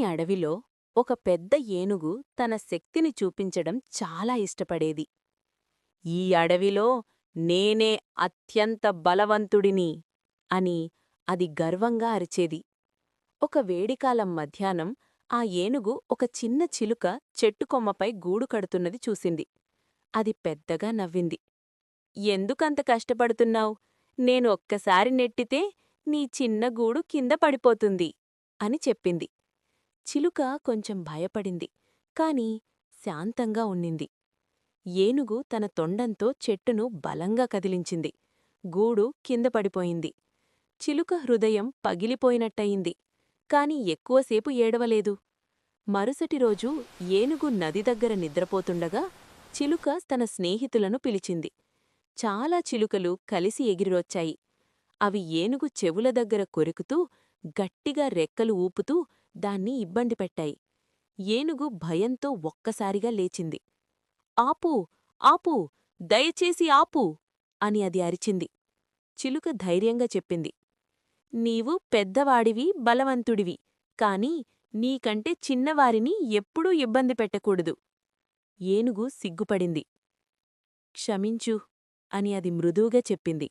ఈ అడవిలో ఒక పెద్ద ఏనుగు తన శక్తిని చూపించడం చాలా ఇష్టపడేది. ఈ అడవిలో నేనే అత్యంత బలవంతుడిని అని అది గర్వంగా అరిచేది. ఒక వేడికాలం మధ్యాహ్నం ఆ ఏనుగు ఒక చిన్న చిలుక చెట్టుకొమ్మపై గూడు కడుతున్నది చూసింది. అది పెద్దగా నవ్వింది. ఎందుకంత కష్టపడుతున్నావ్? నేను ఒక్కసారి నెట్టితే నీ చిన్న గూడు కింద పడిపోతుంది అని చెప్పింది. చిలుక కొంచెం భయపడింది, కాని శాంతంగా ఉన్నింది. ఏనుగు తన తొండంతో చెట్టును బలంగా కదిలించింది. గూడు కింద పడిపోయింది. చిలుక హృదయం పగిలిపోయినట్టయింది, కాని ఎక్కువసేపు ఏడవలేదు. మరుసటి రోజు ఏనుగు నది దగ్గర నిద్రపోతుండగా చిలుక తన స్నేహితులను పిలిచింది. చాలా చిలుకలు కలిసి ఎగిరిరొచ్చాయి. అవి ఏనుగు చెవుల దగ్గర కొరుకుతూ, గట్టిగా రెక్కలు ఊపుతూ దాన్ని ఇబ్బంది పెట్టాయి. ఏనుగు భయంతో ఒక్కసారిగా లేచింది. ఆపు! ఆపు! దయచేసి ఆపు! అని అది అరిచింది. చిలుక ధైర్యంగా చెప్పింది. నీవు పెద్దవాడివి, బలవంతుడివి, కాని నీకంటే చిన్నవారిని ఎప్పుడూ ఇబ్బంది పెట్టకూడదు. ఏనుగు సిగ్గుపడింది. క్షమించు అని అది మృదువుగా చెప్పింది.